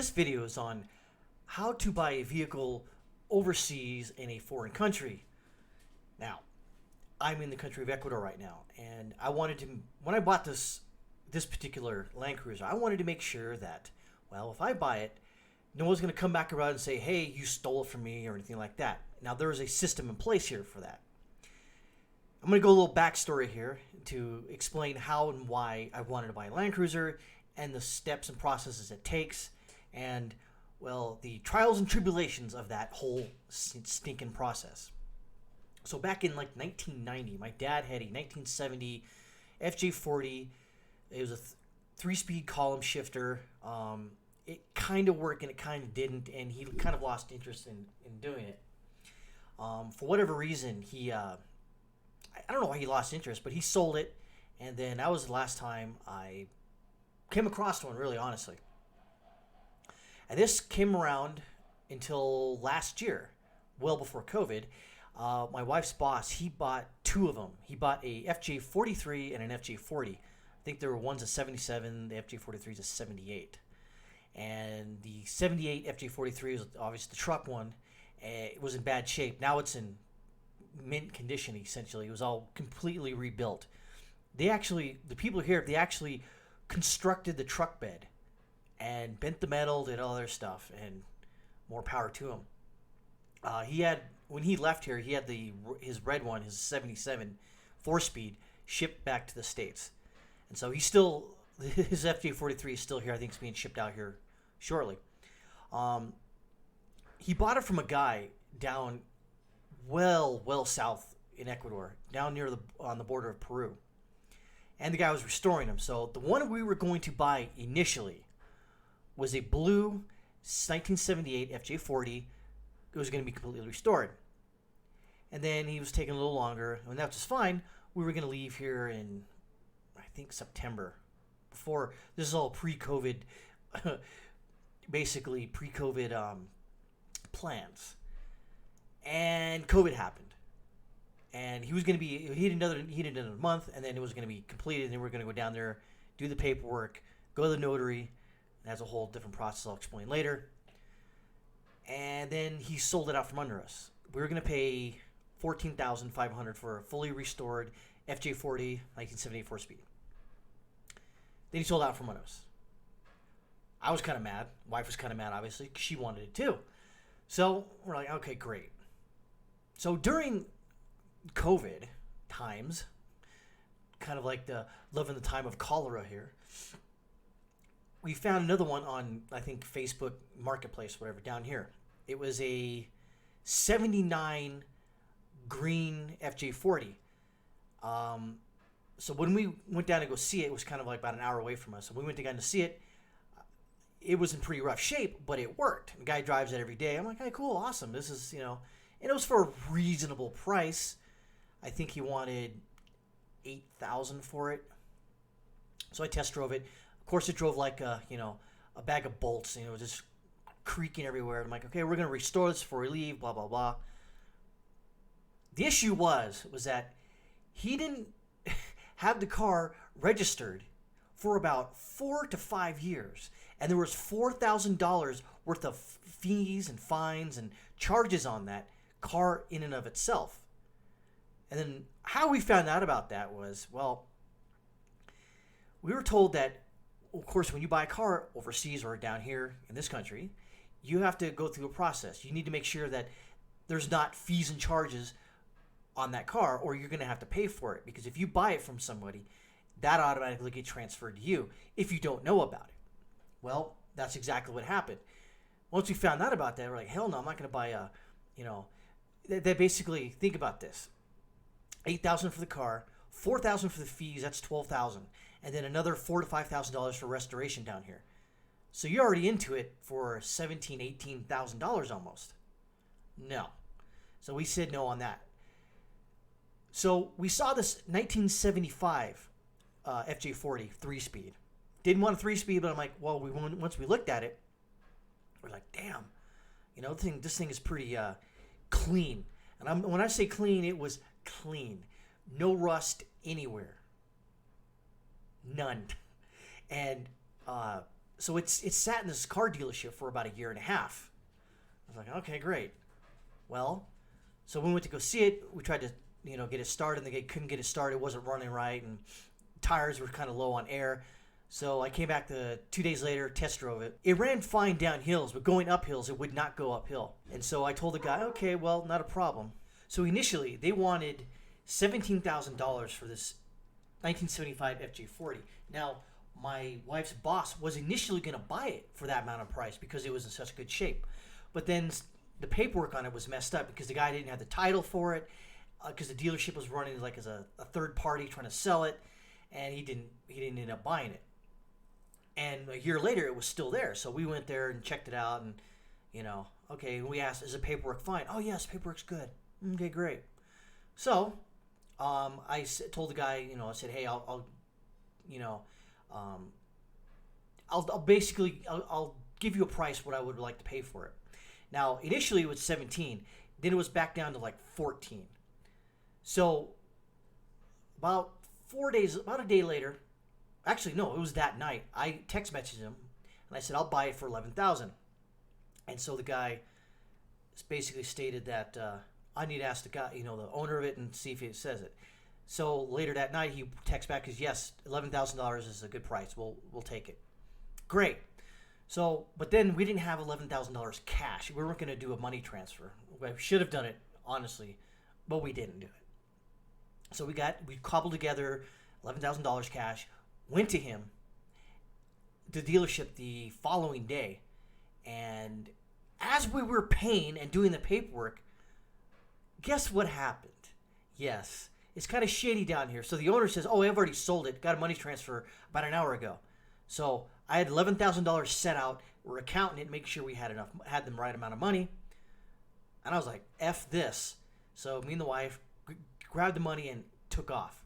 This video is on how to buy a vehicle overseas in a foreign country. Now, I'm in the country of Ecuador right now, and I wanted to, when I bought this particular Land Cruiser, I wanted to make sure that, well, if I buy it, no one's going to come back around and say, hey, you stole it from me or anything like that. Now, there is a system in place here for that. I'm going to go a little backstory here to explain how and why I wanted to buy a Land Cruiser and the steps and processes it takes and, well, the trials and tribulations of that whole stinking process. So back in like 1990, my dad had a 1970 FJ40. It was a three-speed column shifter. It kind of worked and it kind of didn't, and he kind of lost interest in doing it. For whatever reason, I don't know why he lost interest, but he sold it, and then that was the last time I came across one, really, honestly. And this came around until last year, well before COVID. My wife's boss, he bought two of them. He bought a FJ43 and an FJ40. I think there were one's a 77, the FJ43 is a 78. And the 78 FJ43 was obviously the truck one. It was in bad shape. Now it's in mint condition, essentially. It was all completely rebuilt. The people here, they actually constructed the truck bed and bent the metal, did all their stuff, and more power to him. When he left here, he had his red one, his 77 4-speed, shipped back to the States. And so his FJ43 is still here. I think it's being shipped out here shortly. He bought it from a guy down well south in Ecuador, down on the border of Peru. And the guy was restoring them. So the one we were going to buy initially was a blue 1978 FJ40. It was going to be completely restored. And then he was taking a little longer, and that's just fine. We were going to leave here in, I think, September. Before, this is all pre-COVID, basically pre-COVID plans. And COVID happened. And he had another month, and then it was going to be completed, and then we were going to go down there, do the paperwork, go to the notary. That's a whole different process I'll explain later. And then he sold it out from under us. We were going to pay $14,500 for a fully restored FJ40 1978 4-speed. Then he sold out from under us. I was kind of mad. Wife was kind of mad, obviously, 'cause she wanted it too. So we're like, okay, great. So during COVID times, kind of like living the time of cholera here, we found another one on, I think, Facebook Marketplace, whatever, down here. It was a 79 green FJ40. So when we went down to go see it, it was kind of like about an hour away from us. So we went down to see it. It was in pretty rough shape, but it worked. The guy drives it every day. I'm like, hey, cool, awesome. This is, and it was for a reasonable price. I think he wanted $8,000 for it. So I test drove it. Of course, it drove like a bag of bolts. Just creaking everywhere. I'm like, okay, we're gonna restore this before we leave. Blah blah blah. The issue was that he didn't have the car registered for about 4 to 5 years, and there was $4,000 worth of fees and fines and charges on that car in and of itself. And then how we found out about that was, well, we were told that, of course, when you buy a car overseas or down here in this country, you have to go through a process. You need to make sure that there's not fees and charges on that car, or you're going to have to pay for it. Because if you buy it from somebody, that automatically gets transferred to you if you don't know about it. Well, that's exactly what happened. Once we found out about that, we're like, hell no, I'm not going to buy they basically, think about this. $8,000 for the car, $4,000 for the fees, that's $12,000. And then another $4,000 to $5,000 for restoration down here. So you're already into it for $17,000, $18,000 almost. No. So we said no on that. So we saw this 1975 FJ40 3-speed. Didn't want a 3-speed, but I'm like, well, once we looked at it, we're like, damn, this thing is pretty clean. And when I say clean, it was clean. No rust anywhere. None. And So it's sat in this car dealership for about a year and a half. I was like, okay, great. Well, so when we went to go see it, we tried to get it started, and they couldn't get it started. It wasn't running right, and tires were kind of low on air. So I came back 2 days later, test drove it. It ran fine down hills, but going up hills, it would not go uphill. And so I told the guy, okay, well, not a problem. So initially, they wanted $17,000 for this 1975 FJ40. Now, my wife's boss was initially going to buy it for that amount of price because it was in such good shape. But then the paperwork on it was messed up because the guy didn't have the title for it, because the dealership was running like as a third party trying to sell it, and he didn't end up buying it. And a year later, it was still there. So we went there and checked it out, and okay. We asked, "Is the paperwork fine?" "Oh yes, paperwork's good." "Okay, great." So told the guy, I said, "Hey, I'll basically give you a price what I would like to pay for it." Now, initially it was 17, then it was back down to like 14. So about a day later, actually no, it was that night, I text messaged him and I said, "I'll buy it for 11,000." And so the guy basically stated that I need to ask the guy, the owner of it, and see if he says it. So later that night, he texts back, because yes, $11,000 is a good price. We'll take it. Great. So, but then we didn't have $11,000 cash. We weren't going to do a money transfer. We should have done it, honestly, but we didn't do it. So we cobbled together $11,000 cash, went to him, the dealership, the following day, and as we were paying and doing the paperwork, guess what happened? Yes, it's kind of shady down here. So the owner says, "Oh, I've already sold it. Got a money transfer about an hour ago." So I had $11,000 set out. We're accounting it, making sure we had the right amount of money. And I was like, "F this." So me and the wife grabbed the money and took off.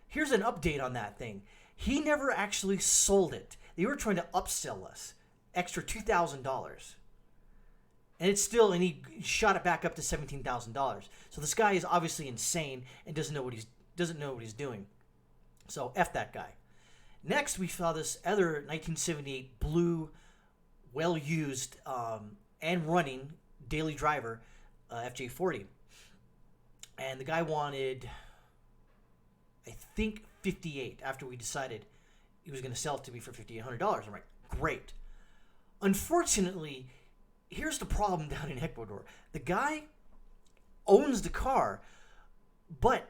Here's an update on that thing. He never actually sold it. They were trying to upsell us extra $2,000. And he shot it back up to $17,000. So this guy is obviously insane and doesn't know what he's doing. So F that guy. Next, we saw this other 1978 blue, well-used and running daily driver, FJ40. And the guy wanted, I think, 58 after we decided he was going to sell it to me for $5,800. I'm like, great. Unfortunately, here's the problem down in Ecuador. The guy owns the car, but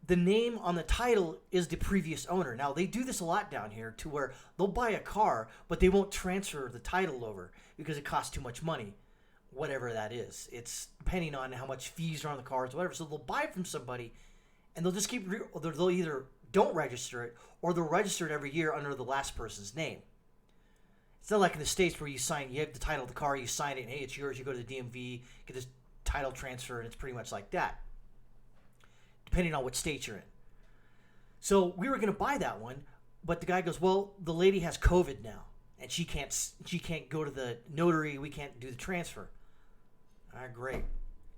the name on the title is the previous owner. Now, they do this a lot down here, to where they'll buy a car, but they won't transfer the title over because it costs too much money, whatever that is. It's depending on how much fees are on the cars, whatever. So they'll buy it from somebody, and they'll just they'll either don't register it, or they'll register it every year under the last person's name. It's not like in the States where you have the title of the car, you sign it, and hey, it's yours. You go to the DMV, get this title transfer, and it's pretty much like that, depending on what state you're in. So we were going to buy that one, but the guy goes, "Well, the lady has COVID now, and she can't go to the notary. We can't do the transfer." All right, great.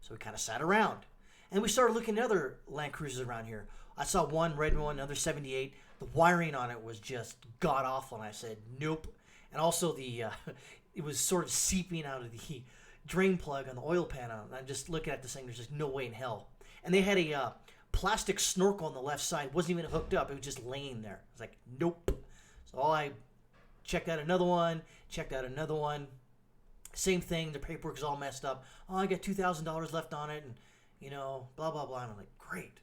So we kind of sat around, and we started looking at other Land Cruisers around here. I saw one red one, another 78. The wiring on it was just god awful, and I said, "Nope." And also it was sort of seeping out of the drain plug on the oil pan. And I'm just looking at this thing. There's just no way in hell. And they had a plastic snorkel on the left side. It wasn't even hooked up. It was just laying there. I was like, nope. So I checked out another one. Same thing. The paperwork is all messed up. "Oh, I got $2,000 left on it, and blah blah blah." And I'm like, great.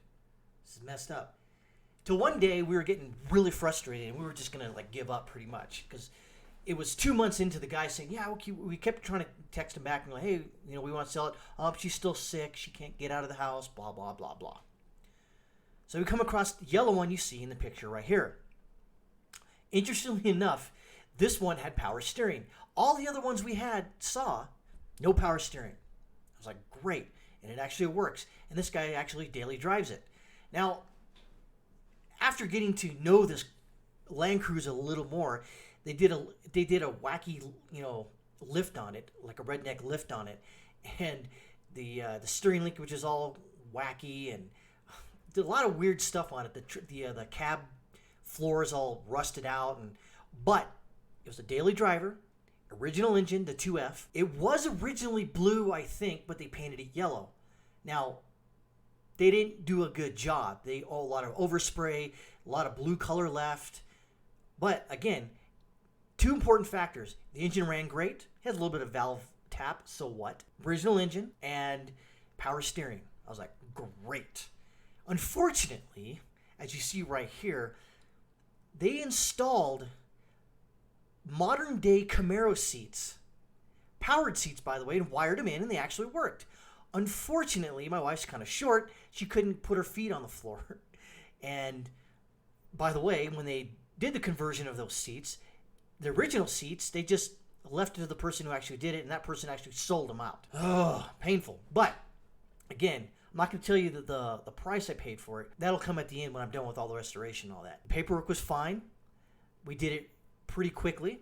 This is messed up. Till one day we were getting really frustrated, and we were just gonna give up pretty much, because it was 2 months into the guy saying, "Yeah, we kept trying to text him back and hey, we want to sell it. She's still sick. She can't get out of the house, blah, blah, blah, blah." So we come across the yellow one you see in the picture right here. Interestingly enough, this one had power steering. All the other ones we saw, no power steering. I was like, great. And it actually works. And this guy actually daily drives it. Now, after getting to know this Land Cruiser a little more, they did a wacky, lift on it, like a redneck lift on it, and the steering link, which is all wacky, and did a lot of weird stuff on it. The cab floor is all rusted out, but It was a daily driver, original engine, the 2F. It was originally blue, I think, but they painted it yellow. Now, they didn't do a good job. A lot of overspray, a lot of blue color left. But again, two important factors. The engine ran great, had a little bit of valve tap, so what? Original engine and power steering. I was like, great. Unfortunately, as you see right here, they installed modern day Camaro seats, powered seats, by the way, and wired them in, and they actually worked. Unfortunately, my wife's kind of short. She couldn't put her feet on the floor. And by the way, when they did the conversion of those seats, the original seats, they just left it to the person who actually did it, and that person actually sold them out. Ugh, painful. But again, I'm not going to tell you the price I paid for it. That'll come at the end when I'm done with all the restoration and all that. Paperwork was fine. We did it pretty quickly.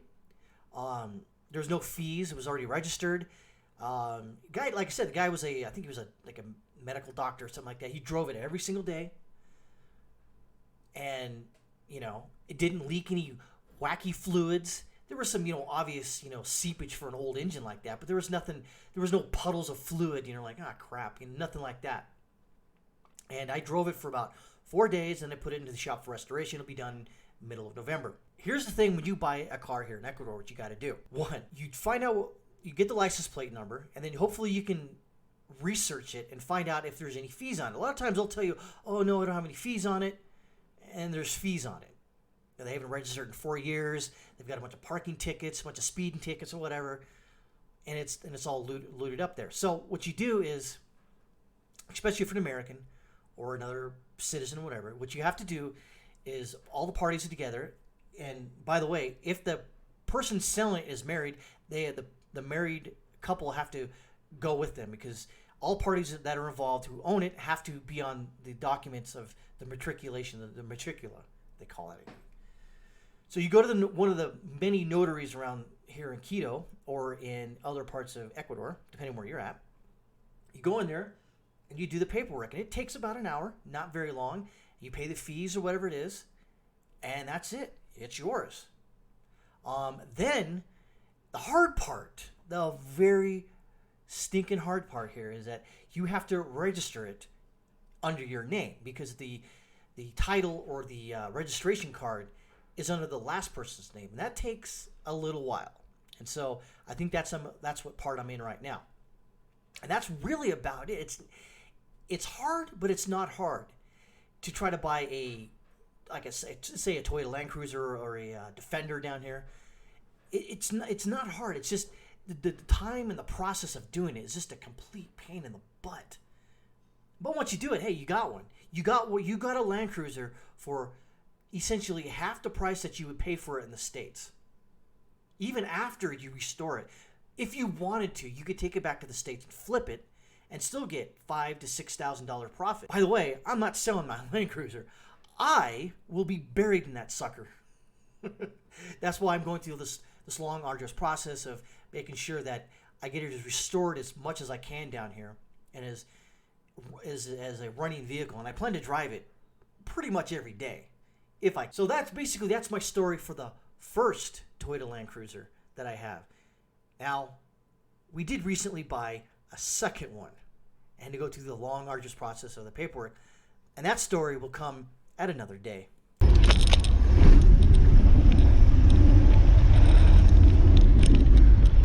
There's no fees. It was already registered. Guy, like I said, the guy was I think he was a medical doctor or something like that. He drove it every single day. And, it didn't leak any wacky fluids. There was some, obvious, seepage for an old engine like that, but there was no puddles of fluid, like, crap, nothing like that. And I drove it for about 4 days, and I put it into the shop for restoration. It'll be done middle of November. Here's the thing when you buy a car here in Ecuador, what you got to do. One, you find out, you get the license plate number, and then hopefully you can research it and find out if there's any fees on it. A lot of times they'll tell you, oh, no, I don't have any fees on it, and there's fees on it. They haven't registered in 4 years. They've got a bunch of parking tickets, a bunch of speeding tickets or whatever, and it's all looted up there. So what you do is, especially if you're an American or another citizen or whatever, what you have to do is all the parties are together. And by the way, if the person selling it is married, the married couple have to go with them, because all parties that are involved who own it have to be on the documents of the matriculation, the matricula, they call it. So you go to one of the many notaries around here in Quito or in other parts of Ecuador, depending where you're at. You go in there and you do the paperwork, and it takes about an hour, not very long. You pay the fees or whatever it is, and that's it. It's yours. Then the hard part, the very stinking hard part here, is that you have to register it under your name, because the title or the registration card is under the last person's name, and that takes a little while. And so I think that's what part I'm in right now, and that's really about it. It's hard, but it's not hard to try to buy like I say a Toyota Land Cruiser or a Defender down here. It's not hard. It's just the time and the process of doing it is just a complete pain in the butt. But once you do it, hey, you got one. You got a Land Cruiser for essentially half the price that you would pay for it in the States. Even after you restore it, if you wanted to, you could take it back to the States and flip it and still get $5,000 to $6,000 profit. By the way, I'm not selling my Land Cruiser. I will be buried in that sucker. That's why I'm going through this long, arduous process of making sure that I get it restored as much as I can down here, and as a running vehicle. And I plan to drive it pretty much every day. So that's my story for the first Toyota Land Cruiser that I have. Now, we did recently buy a second one, and to go through the long, arduous process of the paperwork, and that story will come at another day.